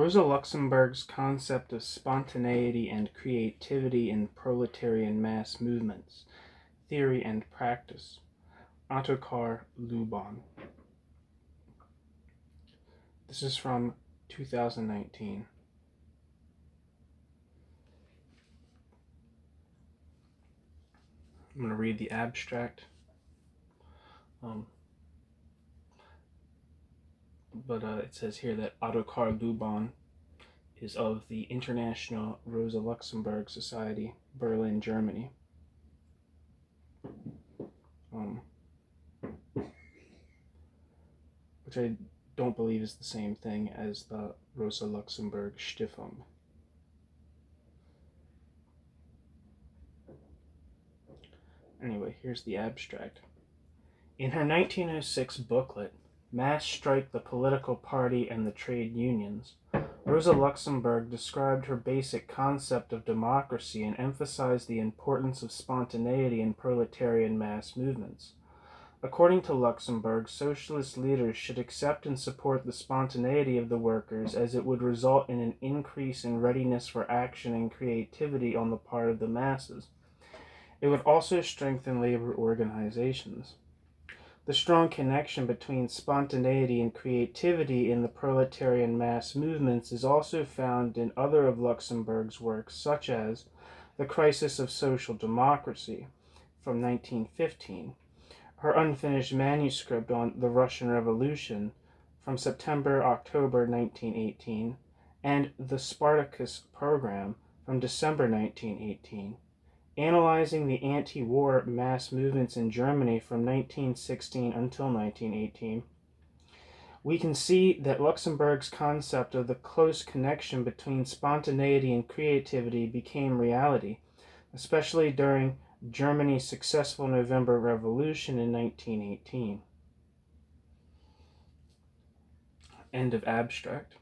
Rosa Luxemburg's concept of spontaneity and creativity in proletarian mass movements, theory and practice. Ottokar Luban. This is from 2019. I'm going to read the abstract. It says here that Ottokar Luban is of the International Rosa Luxemburg Society, Berlin, Germany. Which I don't believe is the same thing as the Rosa Luxemburg Stiftung. Anyway, here's the abstract. In her 1906 booklet, Mass Strike the Political Party and the Trade Unions, Rosa Luxemburg described her basic concept of democracy and emphasized the importance of spontaneity in proletarian mass movements. According to Luxemburg, socialist leaders should accept and support the spontaneity of the workers, as it would result in an increase in readiness for action and creativity on the part of the masses. It would also strengthen labor organizations. The strong connection between spontaneity and creativity in the proletarian mass movements is also found in other of Luxemburg's works, such as The Crisis of Social Democracy from 1915, her unfinished manuscript on the Russian Revolution from September-October 1918, and The Spartacus Program from December 1918. Analyzing the anti-war mass movements in Germany from 1916 until 1918, we can see that Luxemburg's concept of the close connection between spontaneity and creativity became reality, especially during Germany's successful November Revolution in 1918. End of abstract.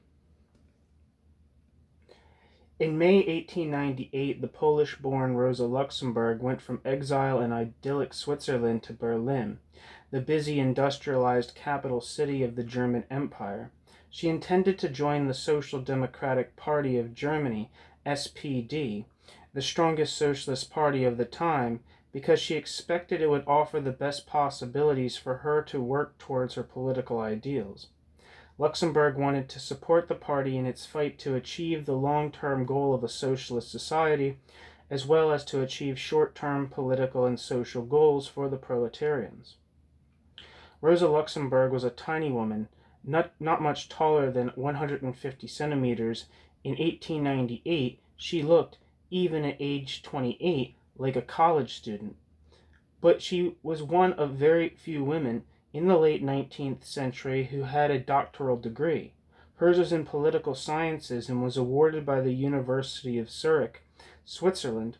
In May 1898, the Polish-born Rosa Luxemburg went from exile in idyllic Switzerland to Berlin, the busy industrialized capital city of the German Empire. She intended to join the Social Democratic Party of Germany, SPD, the strongest socialist party of the time, because she expected it would offer the best possibilities for her to work towards her political ideals. Luxemburg wanted to support the party in its fight to achieve the long-term goal of a socialist society, as well as to achieve short-term political and social goals for the proletarians. Rosa Luxemburg was a tiny woman, not much taller than 150 centimeters. In 1898, she looked, even at age 28, like a college student. But she was one of very few women in the late 19th century who had a doctoral degree. Hers was in political sciences and was awarded by the University of Zurich, Switzerland.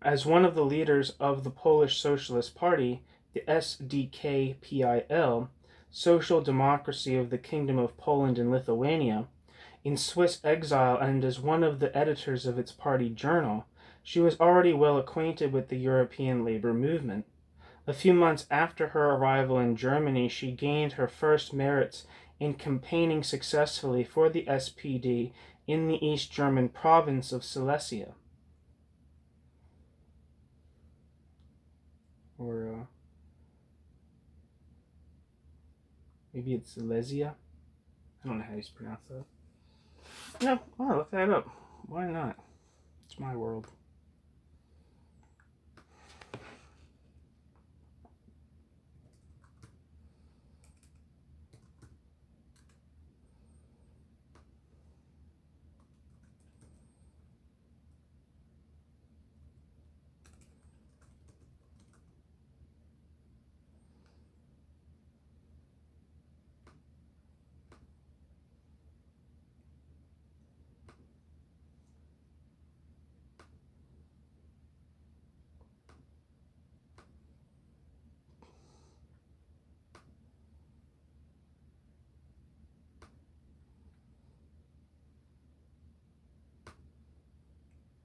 As one of the leaders of the Polish Socialist Party, the SDKPiL, Social Democracy of the Kingdom of Poland and Lithuania, in Swiss exile, and as one of the editors of its party journal, she was already well acquainted with the European labor movement. A few months after her arrival in Germany, she gained her first merits in campaigning successfully for the SPD in the East German province of Silesia. Or maybe it's Silesia? I don't know how you pronounce that. No, I'll look that up. Why not? It's my world.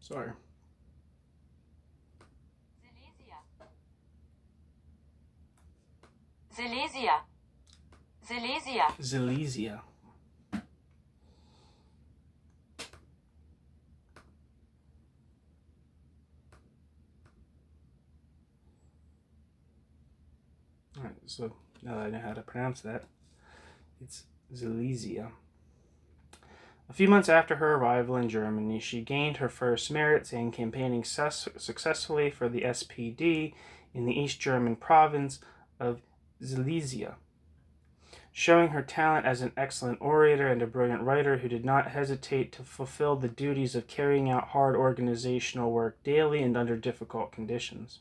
Sorry. Silesia. Silesia. Alright, so now that I know how to pronounce that, it's Silesia. A few months after her arrival in Germany, she gained her first merits in campaigning successfully for the SPD in the East German province of Silesia, showing her talent as an excellent orator and a brilliant writer who did not hesitate to fulfill the duties of carrying out hard organizational work daily and under difficult conditions.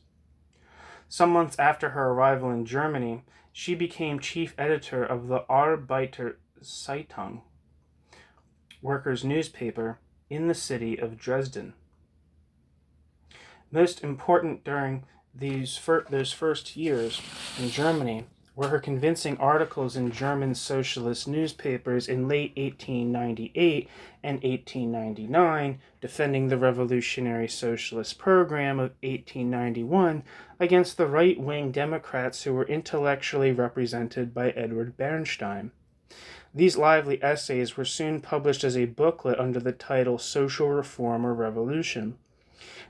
Some months after her arrival in Germany, she became chief editor of the Arbeiterzeitung, workers' newspaper, in the city of Dresden. Most important during those first years in Germany were her convincing articles in German socialist newspapers in late 1898 and 1899, defending the revolutionary socialist program of 1891 against the right-wing Democrats who were intellectually represented by Edward Bernstein. These lively essays were soon published as a booklet under the title Social Reform or Revolution.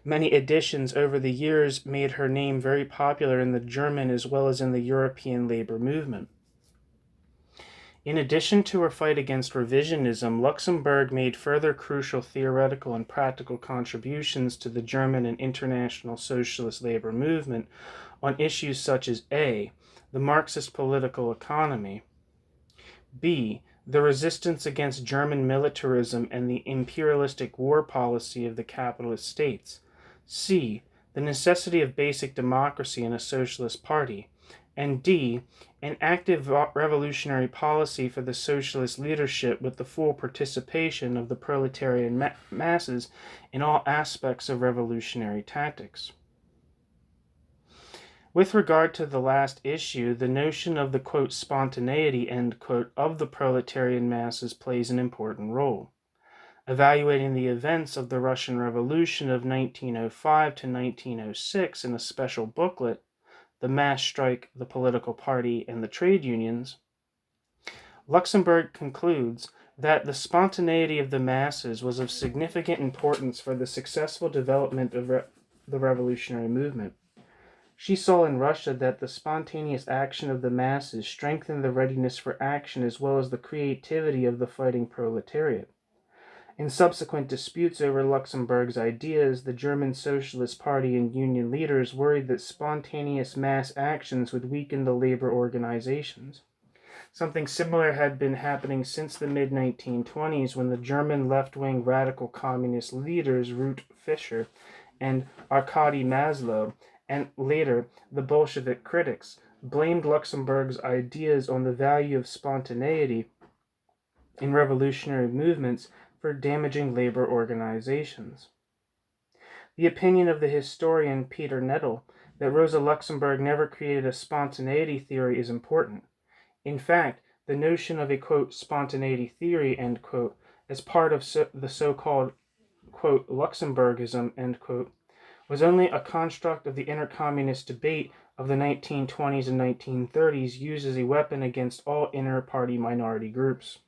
Many editions over the years made her name very popular in the German as well as in the European labor movement. In addition to her fight against revisionism, Luxemburg made further crucial theoretical and practical contributions to the German and international socialist labor movement on issues such as A. the Marxist political economy, B. the resistance against German militarism and the imperialistic war policy of the capitalist states, C. the necessity of basic democracy in a socialist party, and D. an active revolutionary policy for the socialist leadership with the full participation of the proletarian masses in all aspects of revolutionary tactics. With regard to the last issue, the notion of the, quote, spontaneity, end quote, of the proletarian masses plays an important role. Evaluating the events of the Russian Revolution of 1905 to 1906 in a special booklet, The Mass Strike, the Political Party, and the Trade Unions, Luxemburg concludes that the spontaneity of the masses was of significant importance for the successful development of the revolutionary movement. She saw in Russia that the spontaneous action of the masses strengthened the readiness for action as well as the creativity of the fighting proletariat. In subsequent disputes over Luxemburg's ideas, the German Socialist Party and Union leaders worried that spontaneous mass actions would weaken the labor organizations. Something similar had been happening since the mid-1920s when the German left-wing radical communist leaders Ruth Fischer and Arkady Maslow, and later the Bolshevik critics, blamed Luxemburg's ideas on the value of spontaneity in revolutionary movements for damaging labor organizations. The opinion of the historian Peter Nettle that Rosa Luxemburg never created a spontaneity theory is important. In fact, the notion of a, quote, spontaneity theory, end quote, as part of the so-called, quote, Luxemburgism, end quote, was only a construct of the inter-communist debate of the 1920s and 1930s used as a weapon against all inter-party minority groups.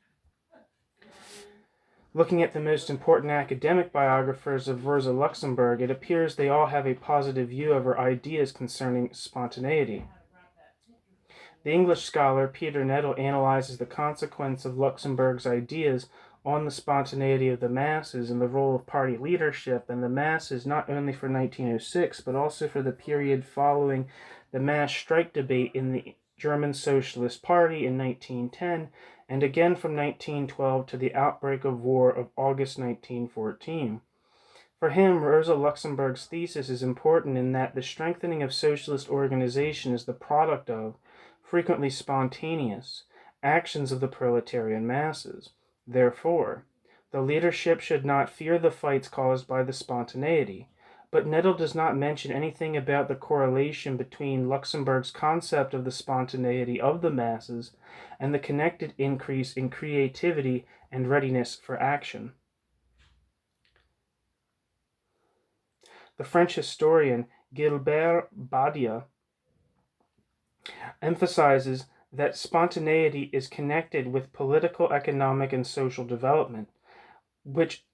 Looking at the most important academic biographers of Rosa Luxemburg, it appears they all have a positive view of her ideas concerning spontaneity. The English scholar Peter Nettle analyzes the consequence of Luxemburg's ideas on the spontaneity of the masses and the role of party leadership and the masses not only for 1906 but also for the period following the mass strike debate in the German Socialist Party in 1910 and again from 1912 to the outbreak of war of August 1914. For him, Rosa Luxemburg's thesis is important in that the strengthening of socialist organization is the product of, frequently spontaneous, actions of the proletarian masses. Therefore, the leadership should not fear the fights caused by the spontaneity, but Nettle does not mention anything about the correlation between Luxemburg's concept of the spontaneity of the masses and the connected increase in creativity and readiness for action. The French historian Gilbert Badia emphasizes that spontaneity is connected with political, economic, and social development, which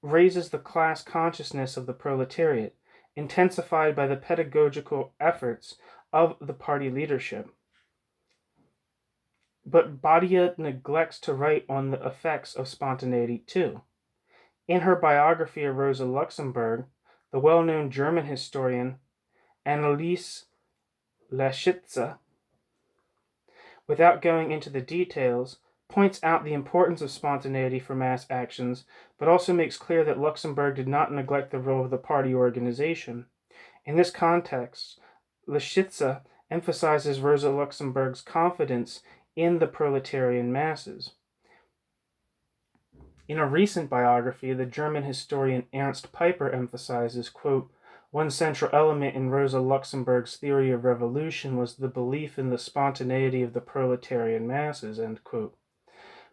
raises the class consciousness of the proletariat, intensified by the pedagogical efforts of the party leadership. But Badia neglects to write on the effects of spontaneity too. In her biography of Rosa Luxemburg, the well-known German historian Annelies Laschitze, without going into the details, points out the importance of spontaneity for mass actions, but also makes clear that Luxemburg did not neglect the role of the party organization. In this context, Laschitze emphasizes Rosa Luxemburg's confidence in the proletarian masses. In a recent biography, the German historian Ernst Peiper emphasizes, quote, "One central element in Rosa Luxemburg's theory of revolution was the belief in the spontaneity of the proletarian masses," end quote.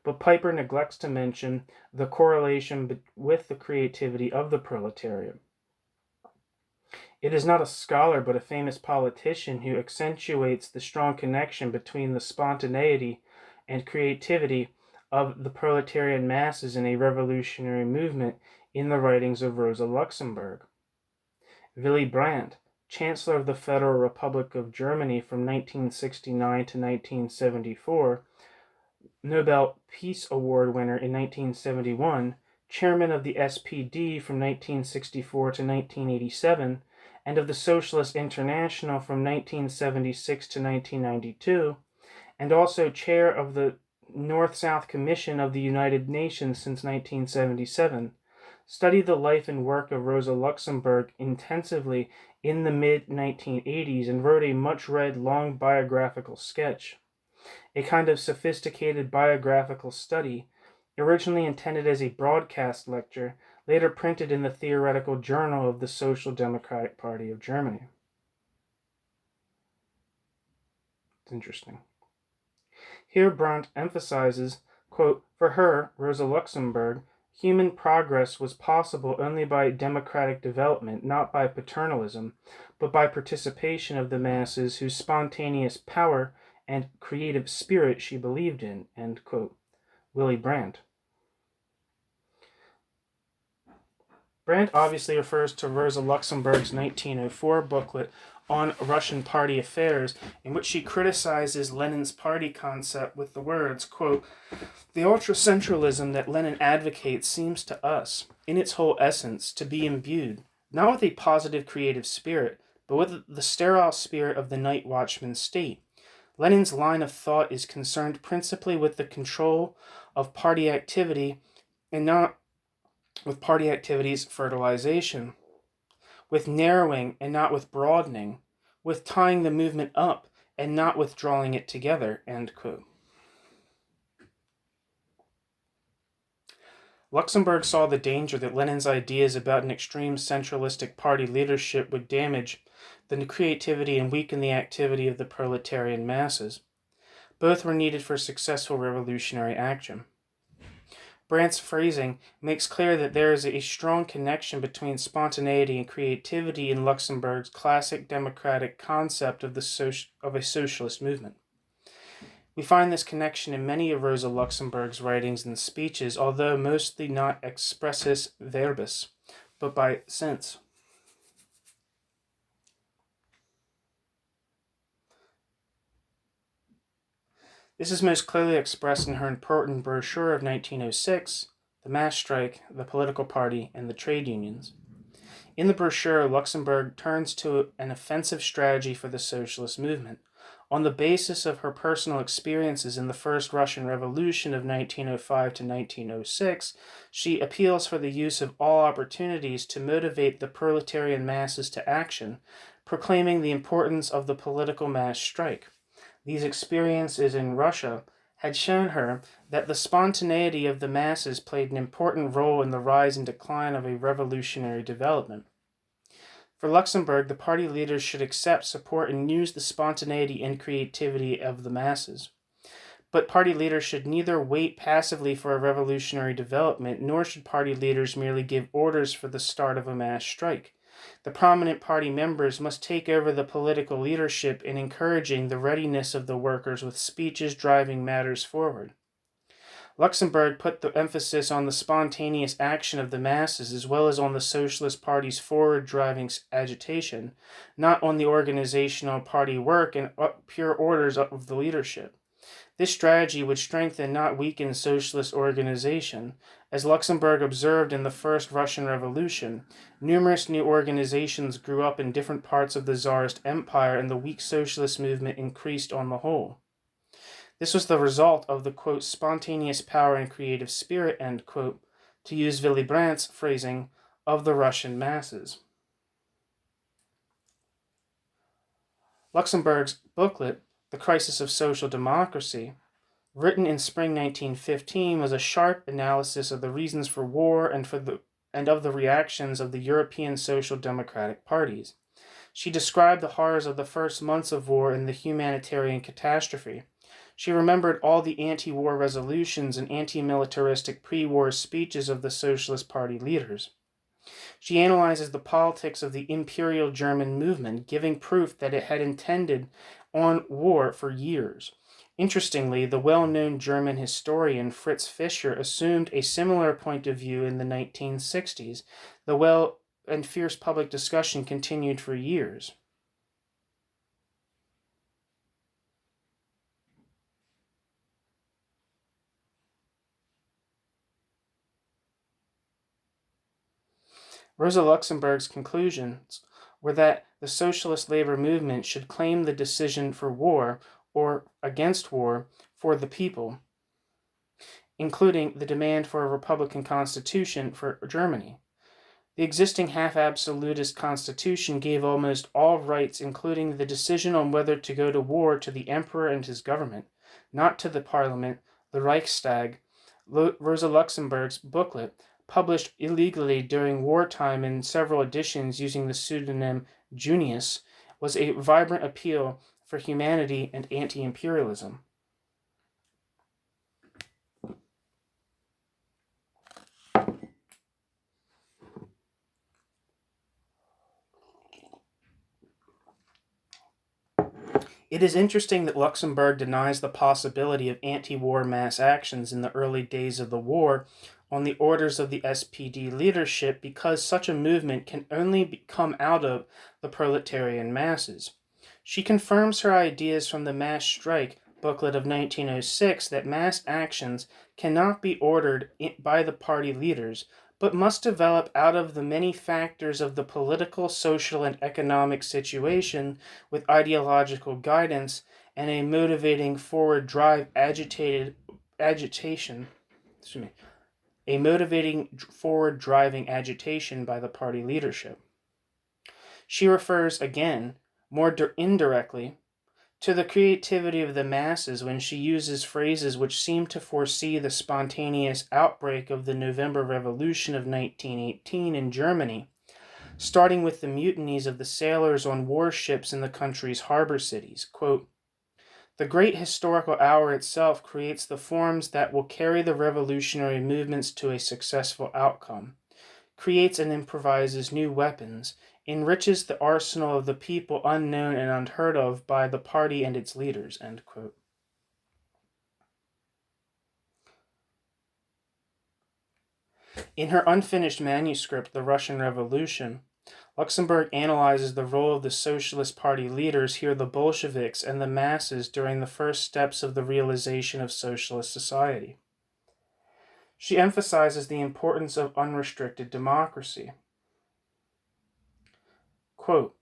But Peiper neglects to mention the correlation with the creativity of the proletariat. It is not a scholar but a famous politician who accentuates the strong connection between the spontaneity and creativity of the proletarian masses in a revolutionary movement in the writings of Rosa Luxemburg. Willy Brandt, Chancellor of the Federal Republic of Germany from 1969 to 1974, Nobel Peace Award winner in 1971, Chairman of the SPD from 1964 to 1987, and of the Socialist International from 1976 to 1992, and also chair of the North-South Commission of the United Nations since 1977, studied the life and work of Rosa Luxemburg intensively in the mid-1980s and wrote a much-read long biographical sketch, a kind of sophisticated biographical study, originally intended as a broadcast lecture, later printed in the Theoretical Journal of the Social Democratic Party of Germany. It's interesting. Here Brandt emphasizes, quote, "For her, Rosa Luxemburg, human progress was possible only by democratic development, not by paternalism, but by participation of the masses whose spontaneous power and creative spirit she believed in," end quote. Willy Brandt. Brandt obviously refers to Rosa Luxemburg's 1904 booklet on Russian party affairs, in which she criticizes Lenin's party concept with the words, quote, "The ultra-centralism that Lenin advocates seems to us, in its whole essence, to be imbued, not with a positive creative spirit, but with the sterile spirit of the night watchman state. Lenin's line of thought is concerned principally with the control of party activity and not with party activity's fertilization, with narrowing and not with broadening, with tying the movement up and not with drawing it together," end quote. Luxemburg saw the danger that Lenin's ideas about an extreme centralistic party leadership would damage the creativity and weaken the activity of the proletarian masses. Both were needed for successful revolutionary action. Brandt's phrasing makes clear that there is a strong connection between spontaneity and creativity in Luxemburg's classic democratic concept of a socialist movement. We find this connection in many of Rosa Luxemburg's writings and speeches, although mostly not expressis verbis, but by sense. This is most clearly expressed in her important brochure of 1906, The Mass Strike, the Political Party, and the Trade Unions. In the brochure, Luxemburg turns to an offensive strategy for the socialist movement. On the basis of her personal experiences in the First Russian Revolution of 1905 to 1906, she appeals for the use of all opportunities to motivate the proletarian masses to action, proclaiming the importance of the political mass strike. These experiences in Russia had shown her that the spontaneity of the masses played an important role in the rise and decline of a revolutionary development. For Luxemburg, the party leaders should accept, support, and use the spontaneity and creativity of the masses. But party leaders should neither wait passively for a revolutionary development, nor should party leaders merely give orders for the start of a mass strike. The prominent party members must take over the political leadership in encouraging the readiness of the workers with speeches driving matters forward. Luxemburg put the emphasis on the spontaneous action of the masses as well as on the Socialist Party's forward-driving agitation, not on the organizational party work and pure orders of the leadership. This strategy would strengthen, not weaken, socialist organization. As Luxemburg observed in the First Russian Revolution, numerous new organizations grew up in different parts of the Tsarist Empire and the weak socialist movement increased on the whole. This was the result of the, quote, spontaneous power and creative spirit, end quote, to use Willy Brandt's phrasing, of the Russian masses. Luxemburg's booklet, The Crisis of Social Democracy, written in spring 1915, was a sharp analysis of the reasons for war and of the reactions of the European social democratic parties. She described the horrors of the first months of war and the humanitarian catastrophe. She remembered all the anti-war resolutions and anti-militaristic pre-war speeches of the Socialist Party leaders. She analyzes the politics of the Imperial German movement, giving proof that it had intended on war for years. Interestingly, the well-known German historian Fritz Fischer assumed a similar point of view in the 1960s. The and fierce public discussion continued for years. Rosa Luxemburg's conclusions were that the socialist labor movement should claim the decision for war or against war for the people, including the demand for a republican constitution for Germany. The existing half-absolutist constitution gave almost all rights, including the decision on whether to go to war, to the emperor and his government, not to the parliament, the Reichstag. Rosa Luxemburg's booklet, published illegally during wartime in several editions using the pseudonym Junius, was a vibrant appeal for humanity and anti-imperialism. It is interesting that Luxemburg denies the possibility of anti-war mass actions in the early days of the war on the orders of the SPD leadership because such a movement can only come out of the proletarian masses. She confirms her ideas from the mass strike booklet of 1906 that mass actions cannot be ordered by the party leaders, but must develop out of the many factors of the political, social, and economic situation with ideological guidance and a motivating forward drive driving agitation by the party leadership. She refers again, more indirectly, to the creativity of the masses when she uses phrases which seem to foresee the spontaneous outbreak of the November Revolution of 1918 in Germany, starting with the mutinies of the sailors on warships in the country's harbor cities. Quote, "The great historical hour itself creates the forms that will carry the revolutionary movements to a successful outcome, creates and improvises new weapons, enriches the arsenal of the people unknown and unheard of by the party and its leaders." End quote. In her unfinished manuscript, The Russian Revolution, Luxemburg analyzes the role of the Socialist Party leaders, here the Bolsheviks, and the masses during the first steps of the realization of socialist society. She emphasizes the importance of unrestricted democracy. Quote,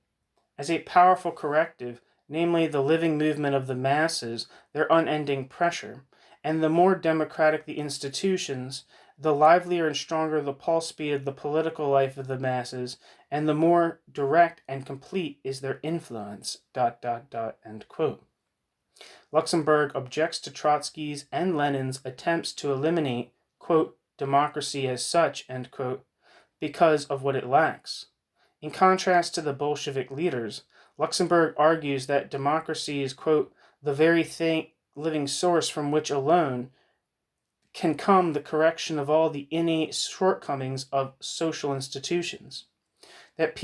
"As a powerful corrective, namely the living movement of the masses, their unending pressure, and the more democratic the institutions, the livelier and stronger the pulse beat of the political life of the masses, and the more direct and complete is their influence." End quote. Luxemburg objects to Trotsky's and Lenin's attempts to eliminate, quote, "democracy as such," end quote, because of what it lacks. In contrast to the Bolshevik leaders, Luxemburg argues that democracy is, quote, "the very living source from which alone can come the correction of all the innate shortcomings of social institutions. That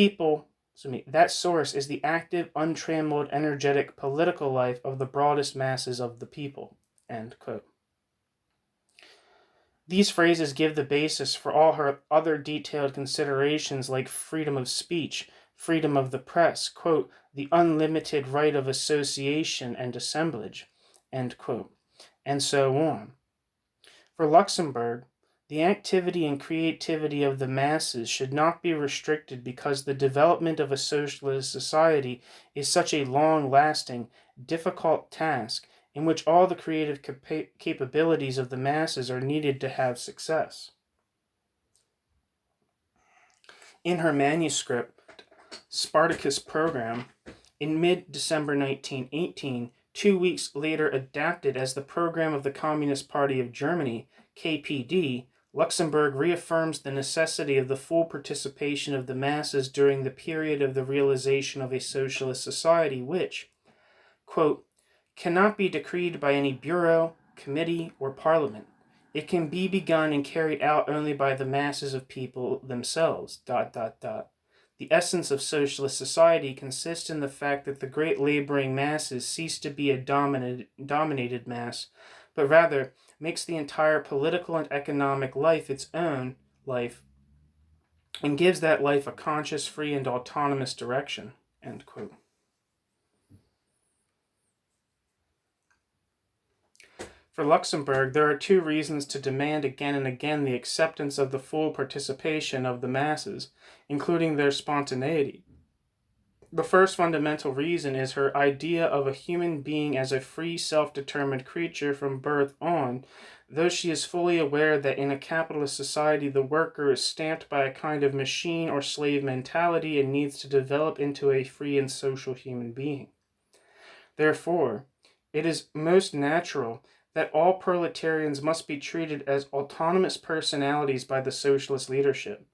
source is the active, untrammeled, energetic political life of the broadest masses of the people." End quote. These phrases give the basis for all her other detailed considerations like freedom of speech, freedom of the press, quote, the unlimited right of association and assemblage, end quote, and so on. For Luxemburg, the activity and creativity of the masses should not be restricted because the development of a socialist society is such a long-lasting, difficult task in which all the creative capabilities of the masses are needed to have success. In her manuscript, Spartacus Program, in mid-December 1918, 2 weeks later adapted as the program of the Communist Party of Germany, KPD, Luxemburg reaffirms the necessity of the full participation of the masses during the period of the realization of a socialist society which, quote, cannot be decreed by any bureau, committee, or parliament. It can be begun and carried out only by the masses of people themselves, ... The essence of socialist society consists in the fact that the great laboring masses cease to be a dominated mass, but rather makes the entire political and economic life its own life, and gives that life a conscious, free, and autonomous direction, end quote. For Luxemburg, there are two reasons to demand again and again the acceptance of the full participation of the masses, including their spontaneity. The first fundamental reason is her idea of a human being as a free, self-determined creature from birth on, though she is fully aware that in a capitalist society the worker is stamped by a kind of machine or slave mentality and needs to develop into a free and social human being. Therefore, it is most natural that all proletarians must be treated as autonomous personalities by the socialist leadership.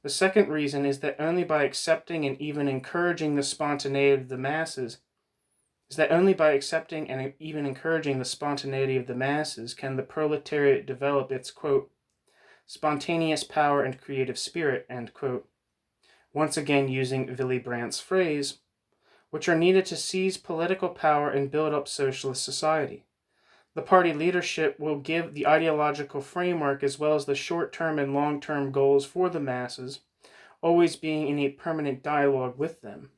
The second reason is that only by accepting and even encouraging the spontaneity of the masses can the proletariat develop its, quote, spontaneous power and creative spirit, end quote, once again using Willy Brandt's phrase, which are needed to seize political power and build up socialist society. The party leadership will give the ideological framework as well as the short-term and long-term goals for the masses, always being in a permanent dialogue with them.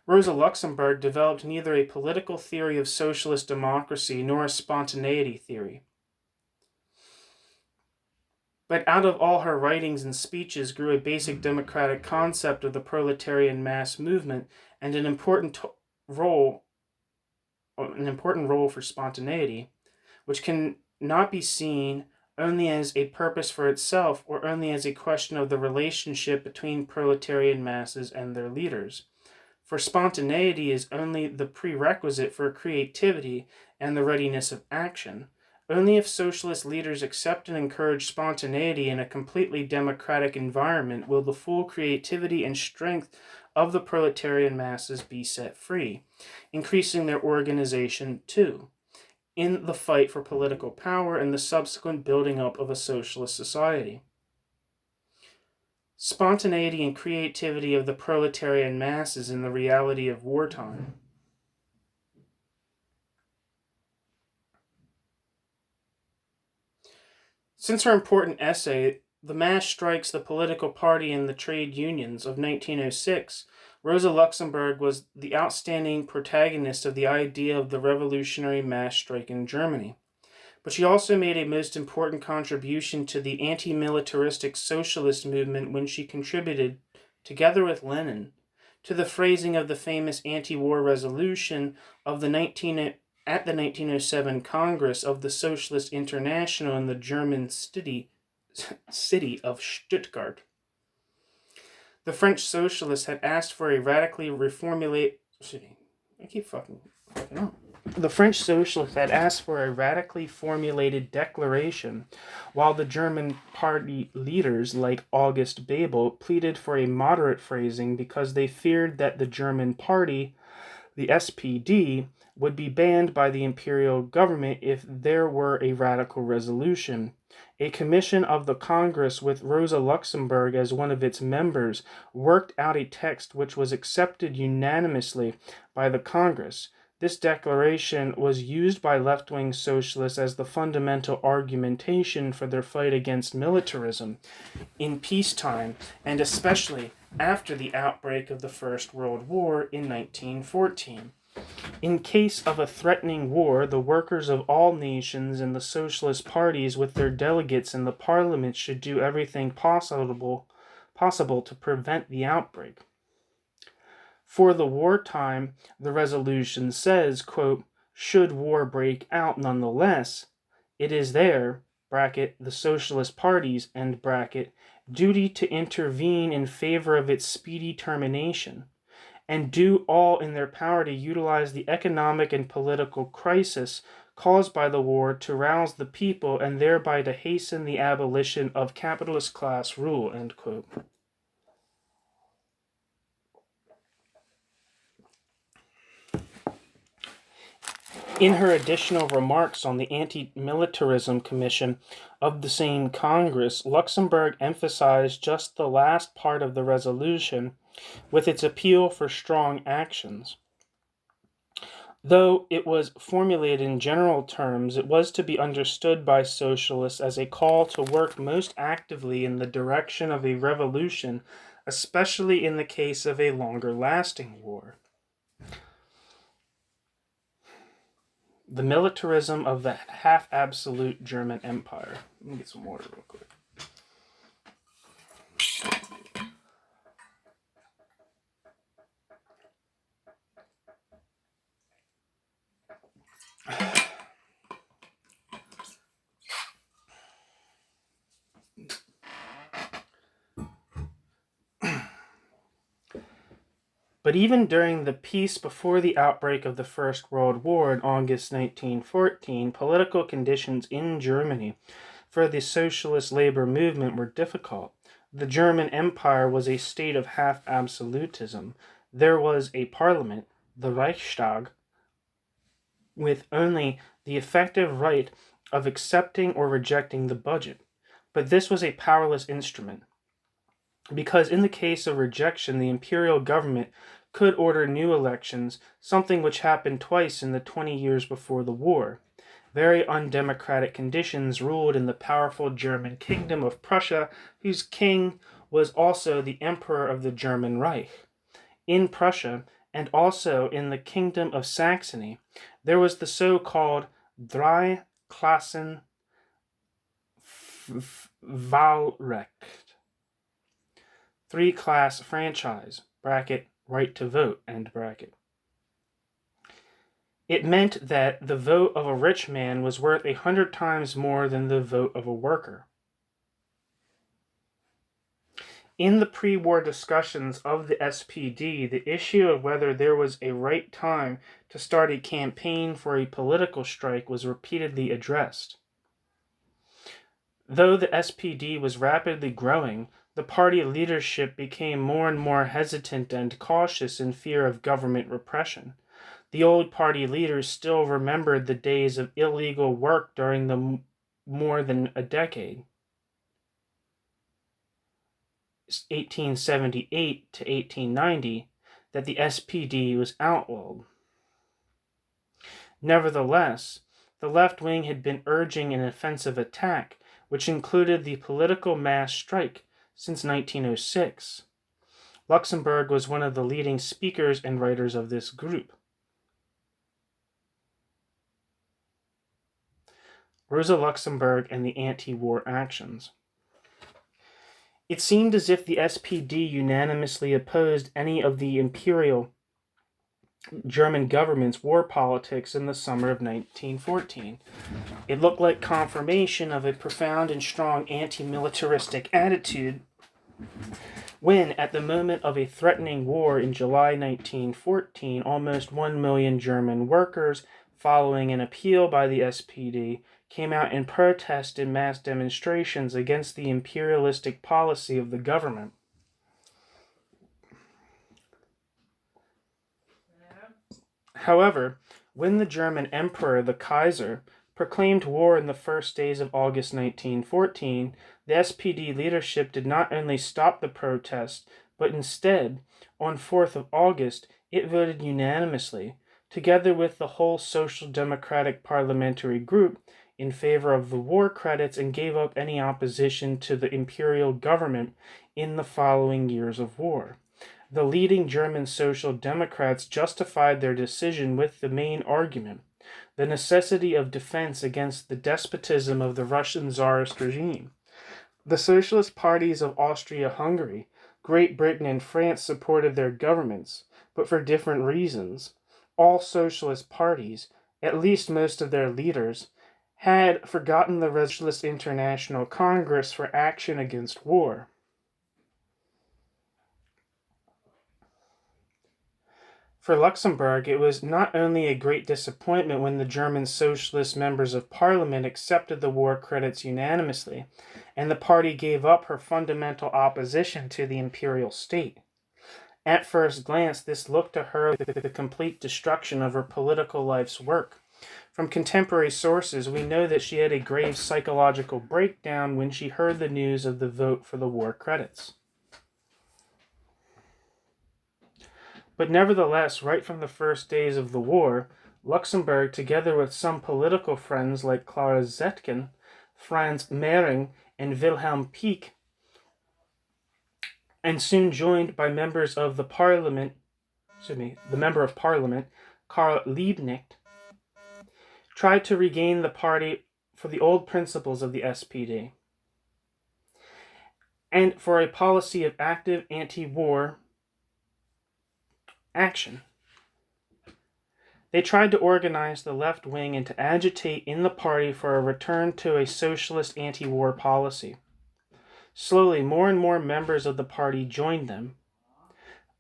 Rosa Luxemburg developed neither a political theory of socialist democracy nor a spontaneity theory. But out of all her writings and speeches grew a basic democratic concept of the proletarian mass movement and an important role for spontaneity, which can not be seen only as a purpose for itself or only as a question of the relationship between proletarian masses and their leaders. For spontaneity is only the prerequisite for creativity and the readiness of action. Only if socialist leaders accept and encourage spontaneity in a completely democratic environment will the full creativity and strength of the proletarian masses be set free, increasing their organization too, in the fight for political power and the subsequent building up of a socialist society. Spontaneity and creativity of the proletarian masses in the reality of wartime. Since her important essay, The Mass Strikes the Political Party and the Trade Unions of 1906, Rosa Luxemburg was the outstanding protagonist of the idea of the revolutionary mass strike in Germany. But she also made a most important contribution to the anti-militaristic socialist movement when she contributed, together with Lenin, to the phrasing of the famous anti-war resolution of the 1907 Congress of the Socialist International in the German city of Stuttgart. The French socialists had asked for a radically reformulated... The French socialists had asked for a radically formulated declaration, while the German party leaders, like August Bebel, pleaded for a moderate phrasing because they feared that the German party, the SPD, would be banned by the imperial government if there were a radical resolution. A commission of the Congress with Rosa Luxemburg as one of its members worked out a text which was accepted unanimously by the Congress. This declaration was used by left-wing socialists as the fundamental argumentation for their fight against militarism in peacetime, and especially after the outbreak of the First World War in 1914. In case of a threatening war, the workers of all nations and the socialist parties with their delegates in the parliament should do everything possible to prevent the outbreak. For the wartime, the resolution says, quote, should war break out nonetheless, it is their, bracket, the socialist parties, end bracket, duty to intervene in favor of its speedy termination, and do all in their power to utilize the economic and political crisis caused by the war to rouse the people and thereby to hasten the abolition of capitalist class rule, end quote. In her additional remarks on the Anti-Militarism Commission of the same Congress, Luxemburg emphasized just the last part of the resolution with its appeal for strong actions. Though it was formulated in general terms, it was to be understood by socialists as a call to work most actively in the direction of a revolution, especially in the case of a longer-lasting war. The militarism of the half-absolute German Empire. Let me get some water real quick. But even during the peace before the outbreak of the First World War in August 1914, political conditions in Germany for the socialist labor movement were difficult. The German Empire was a state of half-absolutism. There was a parliament, the Reichstag, with only the effective right of accepting or rejecting the budget. But this was a powerless instrument, because in the case of rejection, the imperial government could order new elections, something which happened twice in the 20 years before the war. Very undemocratic conditions ruled in the powerful German kingdom of Prussia, whose king was also the emperor of the German Reich. In Prussia, and also in the kingdom of Saxony, there was the so-called Drei-Klassen Wahlrecht, three-class franchise, bracket, right to vote, end bracket. It meant that the vote of a rich man was worth 100 times more than the vote of a worker. In the pre-war discussions of the SPD, the issue of whether there was a right time to start a campaign for a political strike was repeatedly addressed. Though the SPD was rapidly growing, the party leadership became more and more hesitant and cautious in fear of government repression. The old party leaders still remembered the days of illegal work during the more than a decade, 1878 to 1890, that the SPD was outlawed. Nevertheless, the left wing had been urging an offensive attack, which included the political mass strike, since 1906. Luxemburg was one of the leading speakers and writers of this group. Róża Luksemburg and the anti-war actions. It seemed as if the SPD unanimously opposed any of the imperial German government's war politics in the summer of 1914. It looked like confirmation of a profound and strong anti-militaristic attitude when, at the moment of a threatening war in July 1914, almost 1 million German workers, following an appeal by the SPD, came out in protest in mass demonstrations against the imperialistic policy of the government. However, when the German Emperor, the Kaiser, proclaimed war in the first days of August 1914, the SPD leadership did not only stop the protest, but instead, on 4th of August, it voted unanimously together with the whole Social Democratic parliamentary group, in favor of the war credits and gave up any opposition to the imperial government in the following years of war. The leading German Social Democrats justified their decision with the main argument, the necessity of defense against the despotism of the Russian Tsarist regime. The socialist parties of Austria-Hungary, Great Britain, and France supported their governments, but for different reasons. All socialist parties, at least most of their leaders, had forgotten the Socialist International Congress for action against war. For Luxemburg, it was not only a great disappointment when the German socialist members of parliament accepted the war credits unanimously, and the party gave up her fundamental opposition to the imperial state. At first glance, this looked to her like the complete destruction of her political life's work. From contemporary sources, we know that she had a grave psychological breakdown when she heard the news of the vote for the war credits. But nevertheless, right from the first days of the war, Luxemburg, together with some political friends like Clara Zetkin, Franz Mehring, and Wilhelm Pieck, and soon joined by members of the member of parliament, Karl Liebknecht, tried to regain the party for the old principles of the SPD and for a policy of active anti-war action. They tried to organize the left wing and to agitate in the party for a return to a socialist anti-war policy. Slowly, more and more members of the party joined them,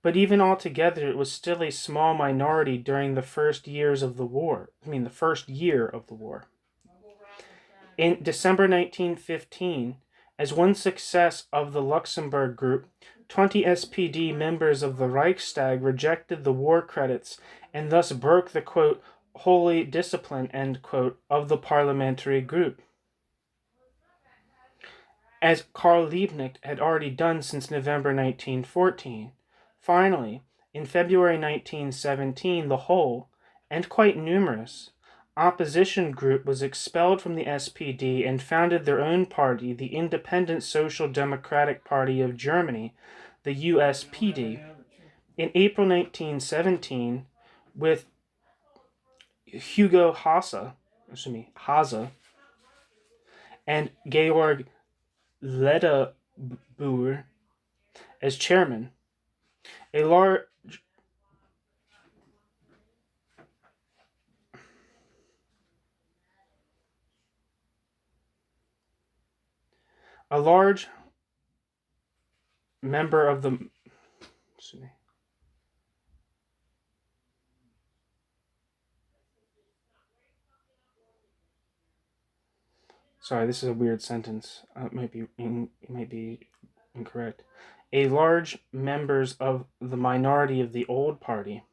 but even altogether, it was still a small minority during the first years of the war. The first year of the war. In December 1915, as one success of the Luxemburg group, 20 SPD members of the Reichstag rejected the war credits and thus broke the, quote, holy discipline, end quote, of the parliamentary group, as Karl Liebknecht had already done since November 1914. Finally, in February 1917, the whole, and quite numerous, opposition group was expelled from the SPD and founded their own party, the Independent Social Democratic Party of Germany, the USPD, in April 1917 with Hugo Äʁoːza, and Georg Ledebauer as chairman. A large member of the Sorry, this is a weird sentence. It might be incorrect. A large members of the minority of the old party,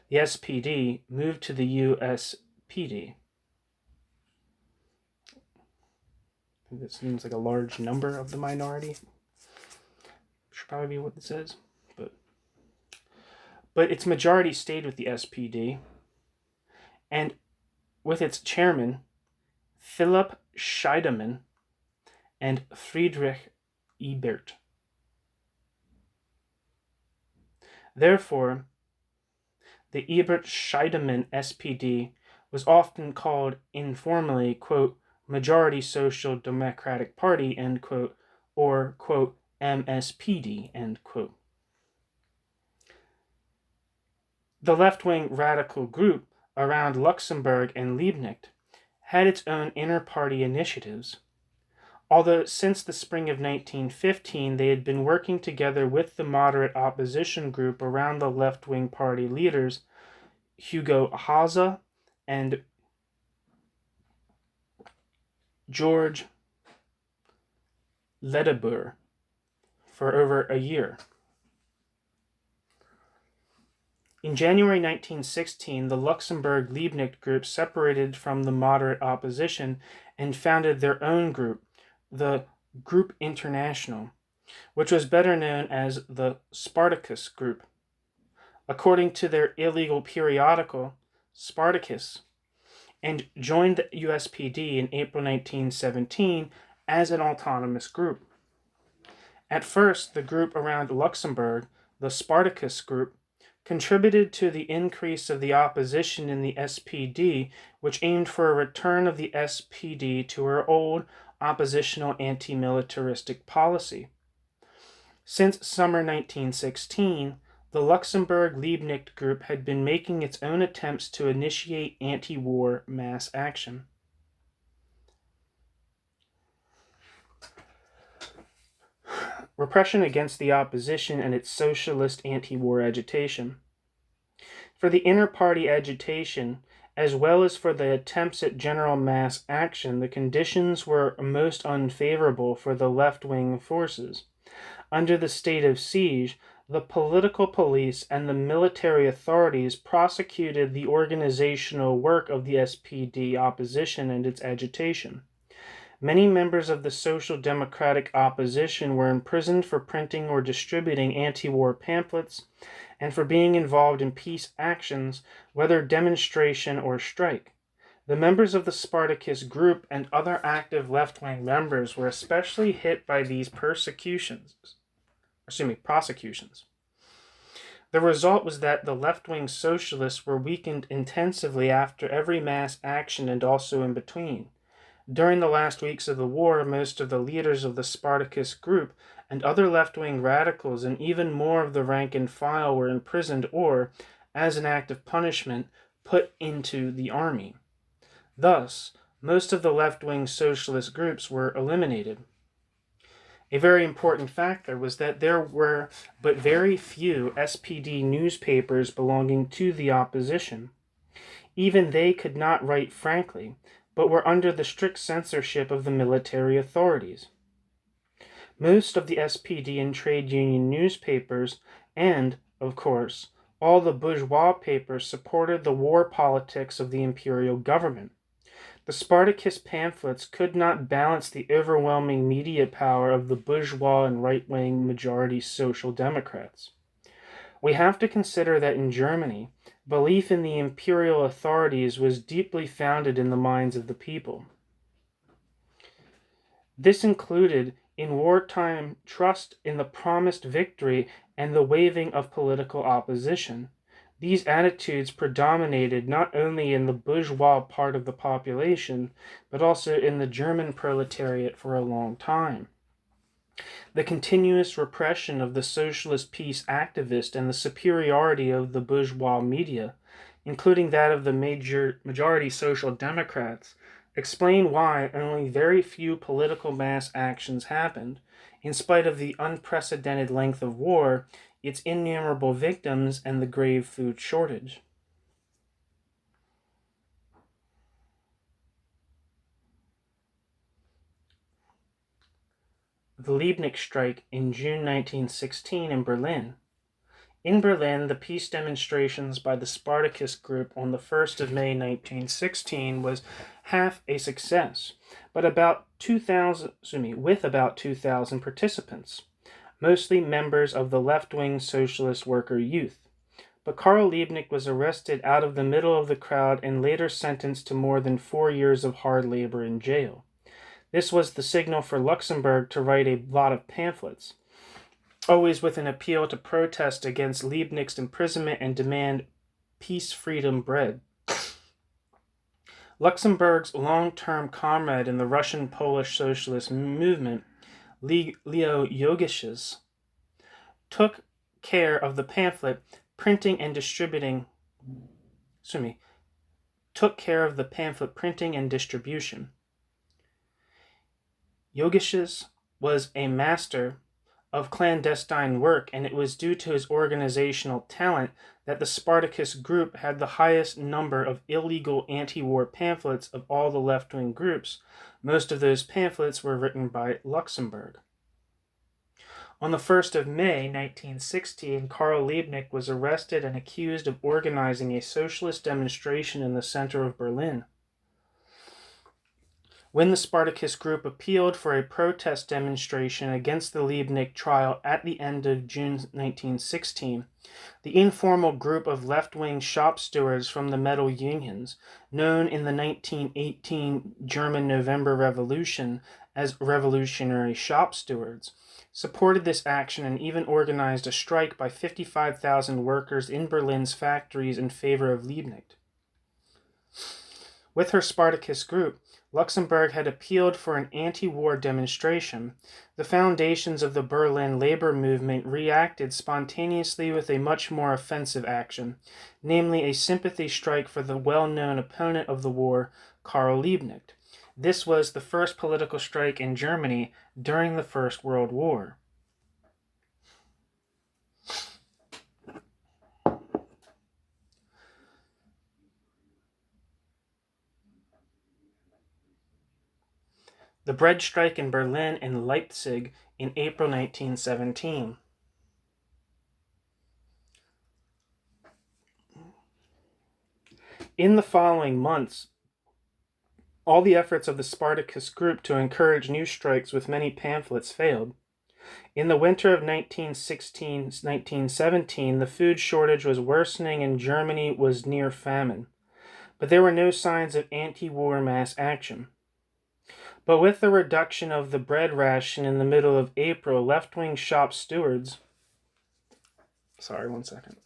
the SPD, moved to the USPD. This seems like a large number of the minority. Should probably be what it says, but its majority stayed with the SPD, and with its chairman, Philipp Scheidemann and Friedrich Ebert. Therefore, the Ebert-Scheidemann SPD was often called informally, quote, Majority Social Democratic Party, end quote, or, quote, MSPD, end quote. The left-wing radical group around Luxemburg and Liebknecht had its own inter-party initiatives, although since the spring of 1915 they had been working together with the moderate opposition group around the left-wing party leaders Hugo Äʁoːza and George Ledebauer for over a year. In January 1916, the Luxemburg-Liebknecht group separated from the moderate opposition and founded their own group, the Group International, which was better known as the Spartacus group. according to their illegal periodical, Spartacus, and joined the USPD in April 1917 as an autonomous group. At first, the group around Luxemburg, the Spartacus group, contributed to the increase of the opposition in the SPD, which aimed for a return of the SPD to her old oppositional anti-militaristic policy. Since summer 1916, the Luxemburg-Liebknecht group had been making its own attempts to initiate anti-war mass action. Repression against the opposition and its socialist anti-war agitation. For the inter-party agitation, as well as for the attempts at general mass action, the conditions were most unfavorable for the left-wing forces. Under the state of siege, the political police and the military authorities prosecuted the organizational work of the SPD opposition and its agitation. Many members of the social democratic opposition were imprisoned for printing or distributing anti-war pamphlets and for being involved in peace actions, whether demonstration or strike. The members of the Spartacus group and other active left-wing members were especially hit by these prosecutions. The result was that the left-wing socialists were weakened intensively after every mass action and also in between. During the last weeks of the war, most of the leaders of the Spartacus group and other left-wing radicals and even more of the rank and file were imprisoned or, as an act of punishment, put into the army. Thus, most of the left-wing socialist groups were eliminated. A very important factor was that there were but very few SPD newspapers belonging to the opposition. Even they could not write frankly, but were under the strict censorship of the military authorities. Most of the SPD and trade union newspapers and, of course, all the bourgeois papers supported the war politics of the imperial government. The Spartacus pamphlets could not balance the overwhelming media power of the bourgeois and right-wing majority social democrats. We have to consider that in Germany, belief in the imperial authorities was deeply founded in the minds of the people. This included, in wartime, trust in the promised victory and the waiving of political opposition. These attitudes predominated not only in the bourgeois part of the population, but also in the German proletariat for a long time. The continuous repression of the socialist peace activist and the superiority of the bourgeois media, including that of the majority social democrats, explain why only very few political mass actions happened, in spite of the unprecedented length of war, its innumerable victims, and the grave food shortage. The Liebknecht strike in June 1916 in Berlin. In Berlin, the peace demonstrations by the Spartacus group on the 1st of May 1916 was half a success, but with about 2,000 participants, mostly members of the left-wing socialist worker youth. But Karl Liebknecht was arrested out of the middle of the crowd and later sentenced to more than 4 years of hard labor in jail. This was the signal for Luxemburg to write a lot of pamphlets, always with an appeal to protest against Liebknecht's imprisonment and demand peace, freedom, bread. Luxemburg's long-term comrade in the Russian-Polish socialist movement, Leo Jogiches, took care of the pamphlet printing and distribution. Jogiches was a master of clandestine work, and it was due to his organizational talent that the Spartacus group had the highest number of illegal anti-war pamphlets of all the left-wing groups. Most of those pamphlets were written by Luxemburg. On the 1st of May 1916, Karl Liebknecht was arrested and accused of organizing a socialist demonstration in the center of Berlin. When the Spartacus group appealed for a protest demonstration against the Liebknecht trial at the end of June 1916, the informal group of left-wing shop stewards from the metal unions, known in the 1918 German November Revolution as Revolutionary Shop Stewards, supported this action and even organized a strike by 55,000 workers in Berlin's factories in favor of Liebknecht. With her Spartacus group, Luxemburg had appealed for an anti-war demonstration. The foundations of the Berlin labor movement reacted spontaneously with a much more offensive action, namely a sympathy strike for the well-known opponent of the war, Karl Liebknecht. This was the first political strike in Germany during the First World War. The bread strike in Berlin and Leipzig in April 1917. In the following months, all the efforts of the Spartacus group to encourage new strikes with many pamphlets failed. In the winter of 1916-1917, the food shortage was worsening and Germany was near famine. But there were no signs of anti-war mass action. But with the reduction of the bread ration in the middle of April, left-wing shop stewards... Sorry, one second.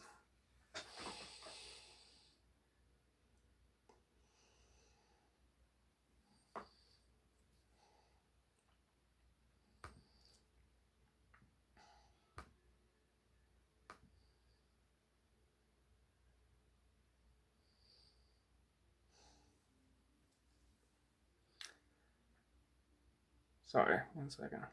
Sorry, one second.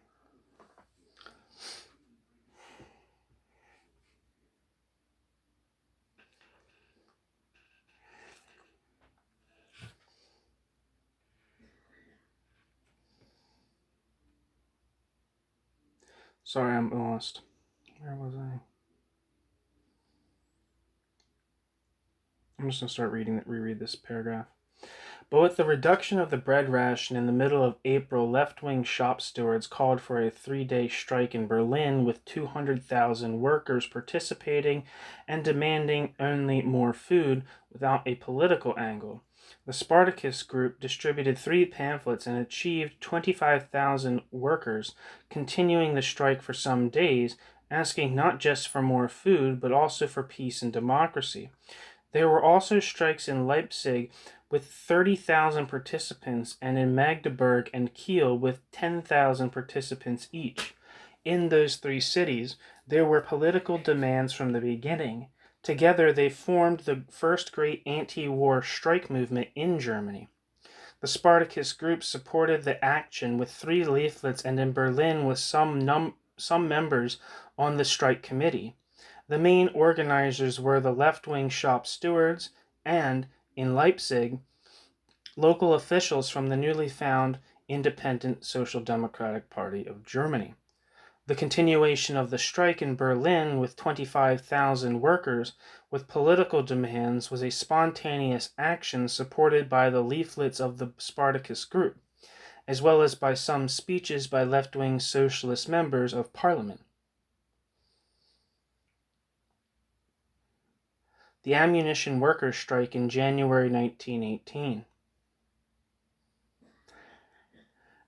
Sorry, I'm lost. Where was I? I'm just going to start reread this paragraph. But with the reduction of the bread ration in the middle of April, left-wing shop stewards called for a 3-day strike in Berlin with 200,000 workers participating and demanding only more food without a political angle. The Spartacus group distributed 3 pamphlets and achieved 25,000 workers, continuing the strike for some days, asking not just for more food, but also for peace and democracy. There were also strikes in Leipzig with 30,000 participants and in Magdeburg and Kiel with 10,000 participants each. In those 3 cities, there were political demands from the beginning. Together, they formed the first great anti-war strike movement in Germany. The Spartacus group supported the action with 3 leaflets and in Berlin with some members on the strike committee. The main organizers were the left-wing shop stewards and, in Leipzig, local officials from the newly found Independent Social Democratic Party of Germany. The continuation of the strike in Berlin with 25,000 workers with political demands was a spontaneous action supported by the leaflets of the Spartacus group, as well as by some speeches by left-wing socialist members of parliament. The ammunition workers' strike in January 1918.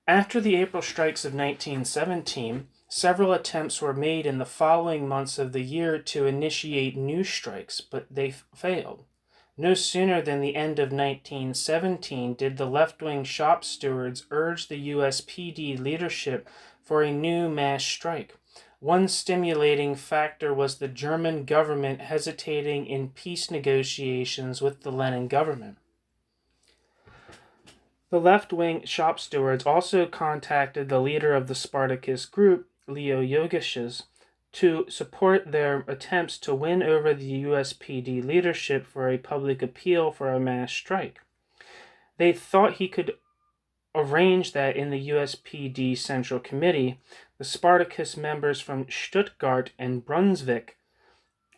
After the April strikes of 1917, several attempts were made in the following months of the year to initiate new strikes, but they failed. No sooner than the end of 1917 did the left-wing shop stewards urge the USPD leadership for a new mass strike. One stimulating factor was the German government hesitating in peace negotiations with the Lenin government. The left-wing shop stewards also contacted the leader of the Spartacus group, Leo Jogiches, to support their attempts to win over the USPD leadership for a public appeal for a mass strike. They thought he could arrange that in the USPD Central Committee, the Spartacus members from Stuttgart and Brunswick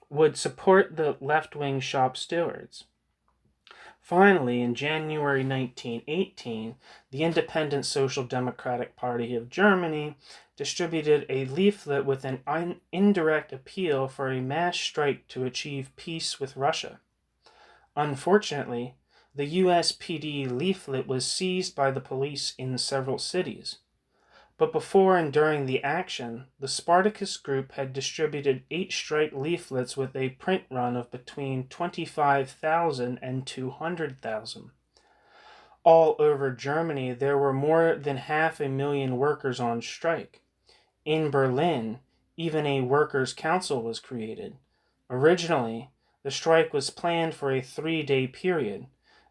would support the left-wing shop stewards. Finally, in January 1918, the Independent Social Democratic Party of Germany distributed a leaflet with an indirect appeal for a mass strike to achieve peace with Russia. Unfortunately, the USPD leaflet was seized by the police in several cities. But before and during the action, the Spartacus group had distributed 8 strike leaflets with a print run of between 25,000 and 200,000. All over Germany, there were more than 500,000 workers on strike. In Berlin, even a workers' council was created. Originally, the strike was planned for a 3-day period,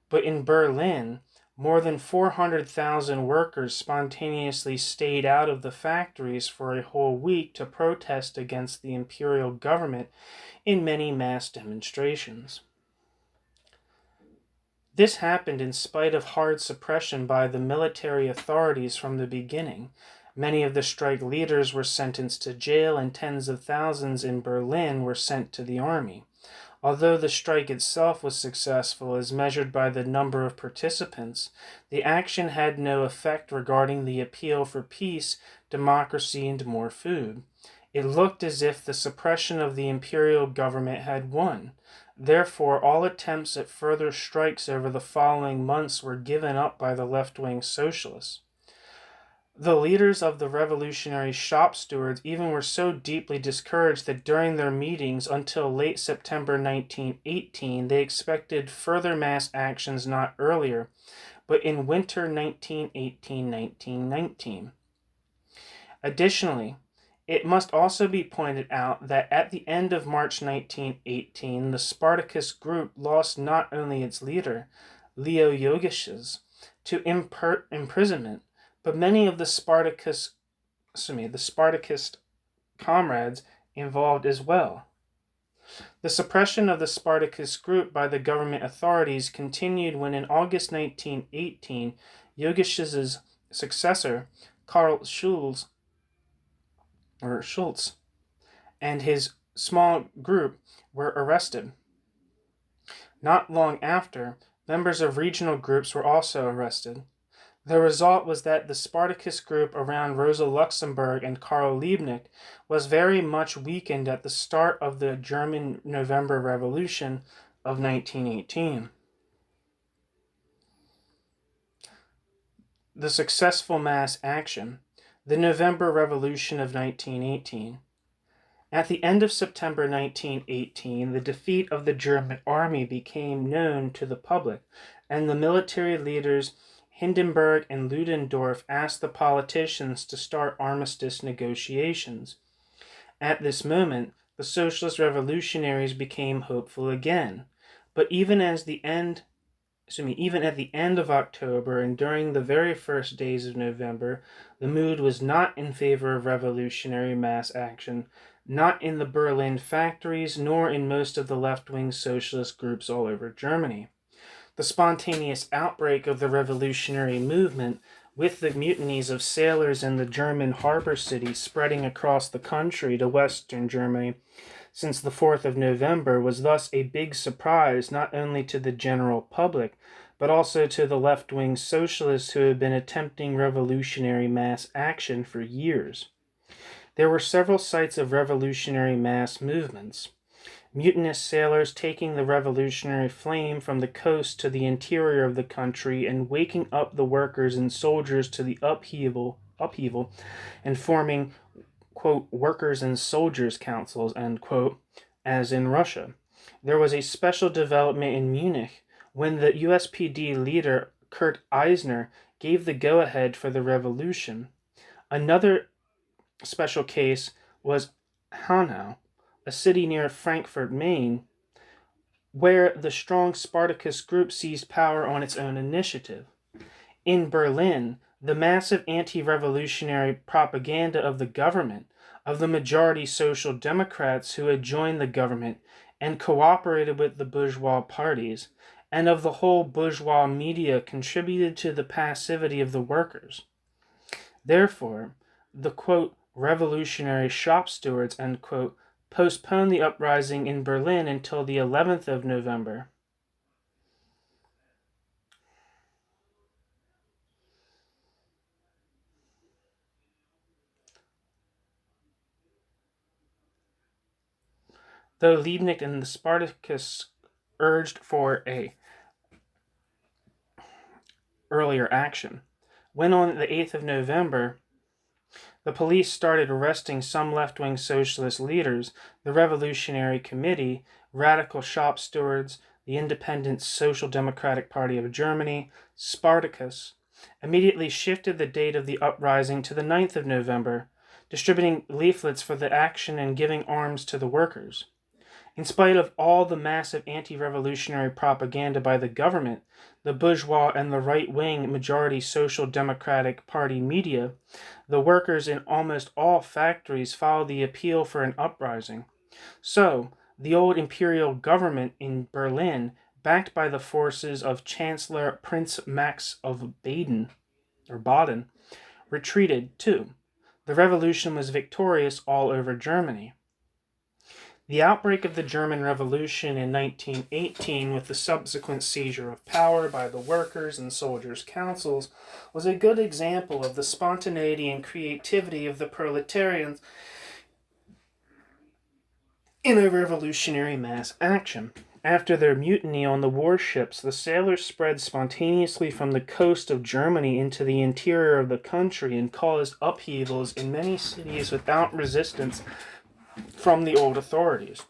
but in Berlin, more than 400,000 workers spontaneously stayed out of the factories for a whole week to protest against the imperial government in many mass demonstrations. This happened in spite of hard suppression by the military authorities from the beginning. Many of the strike leaders were sentenced to jail, and tens of thousands in Berlin were sent to the army. Although the strike itself was successful as measured by the number of participants, the action had no effect regarding the appeal for peace, democracy, and more food. It looked as if the suppression of the imperial government had won. Therefore, all attempts at further strikes over the following months were given up by the left-wing socialists. The leaders of the revolutionary shop stewards even were so deeply discouraged that during their meetings until late September 1918, they expected further mass actions not earlier, but in winter 1918-1919. Additionally, it must also be pointed out that at the end of March 1918, the Spartacus group lost not only its leader, Leo Jogiches, to imprisonment, but many of the Spartacus comrades involved as well. The suppression of the Spartacus group by the government authorities continued when in August 1918, Jogiches' successor, Karl Schulz, and his small group were arrested. Not long after, members of regional groups were also arrested. The result was that the Spartacus group around Róża Luksemburg and Karl Liebknecht was very much weakened at the start of the German November Revolution of 1918. The successful mass action, the November Revolution of 1918. At the end of September 1918, the defeat of the German army became known to the public, and the military leaders Hindenburg and Ludendorff asked the politicians to start armistice negotiations. At this moment, the socialist revolutionaries became hopeful again, but even at the end of October and during the very first days of November, the mood was not in favor of revolutionary mass action, not in the Berlin factories, nor in most of the left-wing socialist groups all over Germany. The spontaneous outbreak of the revolutionary movement, with the mutinies of sailors in the German harbor cities spreading across the country to Western Germany since the 4th of November, was thus a big surprise not only to the general public, but also to the left-wing socialists who had been attempting revolutionary mass action for years. There were several sites of revolutionary mass movements. Mutinous sailors taking the revolutionary flame from the coast to the interior of the country and waking up the workers and soldiers to the upheaval and forming, quote, workers and soldiers councils, end quote, as in Russia. There was a special development in Munich when the USPD leader Kurt Eisner gave the go-ahead for the revolution. Another special case was Hanau, a city near Frankfurt, Maine, where the strong Spartacus group seized power on its own initiative. In Berlin, the massive anti-revolutionary propaganda of the government, of the majority social democrats who had joined the government and cooperated with the bourgeois parties, and of the whole bourgeois media contributed to the passivity of the workers. Therefore, the, quote, revolutionary shop stewards, end quote, postponed the uprising in Berlin until the 11th of November. though Liebknecht and the Spartacus urged for a earlier action. When on the 8th of November, the police started arresting some left-wing socialist leaders, the Revolutionary Committee, radical shop stewards, the Independent Social Democratic Party of Germany, Spartacus, immediately shifted the date of the uprising to the 9th of November, distributing leaflets for the action and giving arms to the workers. In spite of all the massive anti-revolutionary propaganda by the government, the bourgeois and the right-wing majority Social Democratic Party media, the workers in almost all factories followed the appeal for an uprising. So, the old imperial government in Berlin, backed by the forces of Chancellor Prince Max of Baden, retreated too. The revolution was victorious all over Germany. The outbreak of the German Revolution in 1918, with the subsequent seizure of power by the workers' and soldiers' councils, was a good example of the spontaneity and creativity of the proletarians in a revolutionary mass action. After their mutiny on the warships, the sailors spread spontaneously from the coast of Germany into the interior of the country and caused upheavals in many cities without resistance from the old authorities.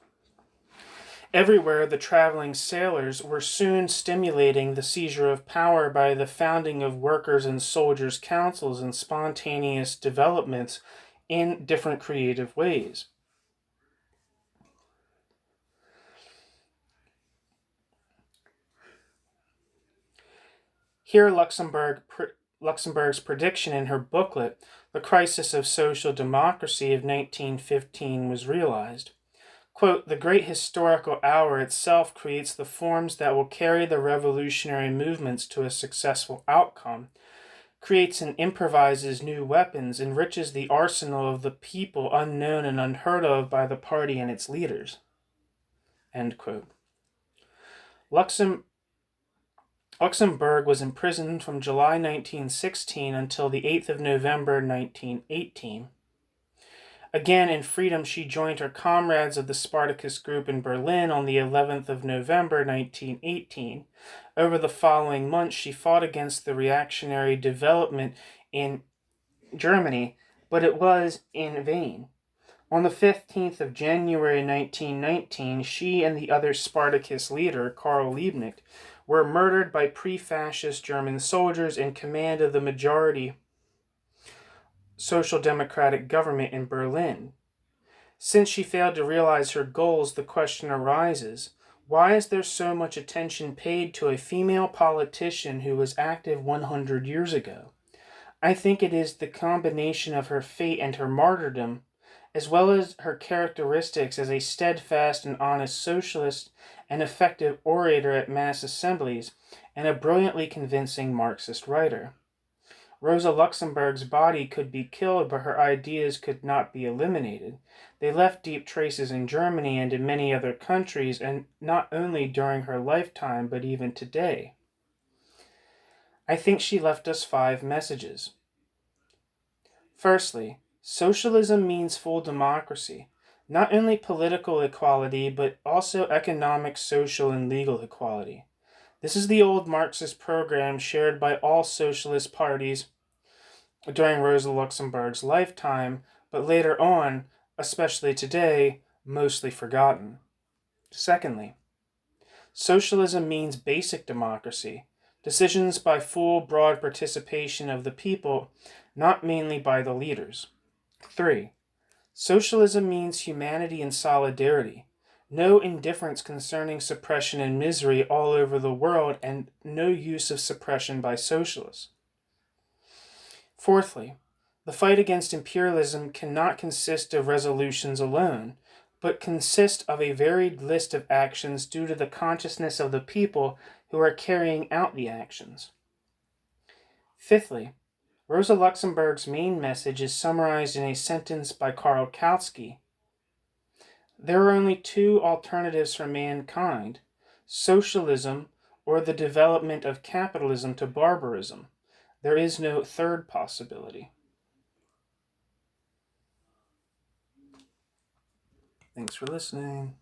Everywhere, the traveling sailors were soon stimulating the seizure of power by the founding of workers' and soldiers' councils and spontaneous developments in different creative ways. Here, Luxemburg's prediction in her booklet, The Crisis of Social Democracy of 1915, was realized. Quote, the great historical hour itself creates the forms that will carry the revolutionary movements to a successful outcome, creates and improvises new weapons, enriches the arsenal of the people unknown and unheard of by the party and its leaders. End quote. Luxemburg was imprisoned from July 1916 until the 8th of November 1918. Again, in freedom, she joined her comrades of the Spartacus group in Berlin on the 11th of November 1918. Over the following months, she fought against the reactionary development in Germany, but it was in vain. On the 15th of January 1919, she and the other Spartacus leader, Karl Liebknecht, were murdered by pre-fascist German soldiers in command of the majority Social Democratic government in Berlin. Since she failed to realize her goals, the question arises, why is there so much attention paid to a female politician who was active 100 years ago? I think it is the combination of her fate and her martyrdom, as well as her characteristics as a steadfast and honest socialist, an effective orator at mass assemblies, and a brilliantly convincing Marxist writer. Róża Luxemburg's body could be killed, but her ideas could not be eliminated. They left deep traces in Germany and in many other countries, and not only during her lifetime, but even today. I think she left us 5 messages. Firstly, socialism means full democracy, not only political equality, but also economic, social, and legal equality. This is the old Marxist program shared by all socialist parties during Rosa Luxemburg's lifetime, but later on, especially today, mostly forgotten. Secondly, socialism means basic democracy, decisions by full, broad participation of the people, not mainly by the leaders. 3. Socialism means humanity and solidarity, no indifference concerning suppression and misery all over the world, and no use of suppression by socialists. Fourthly, the fight against imperialism cannot consist of resolutions alone, but consist of a varied list of actions due to the consciousness of the people who are carrying out the actions. Fifthly, Rosa Luxemburg's main message is summarized in a sentence by Karl Kautsky. There are only 2 alternatives for mankind, socialism or the development of capitalism to barbarism. There is no third possibility. Thanks for listening.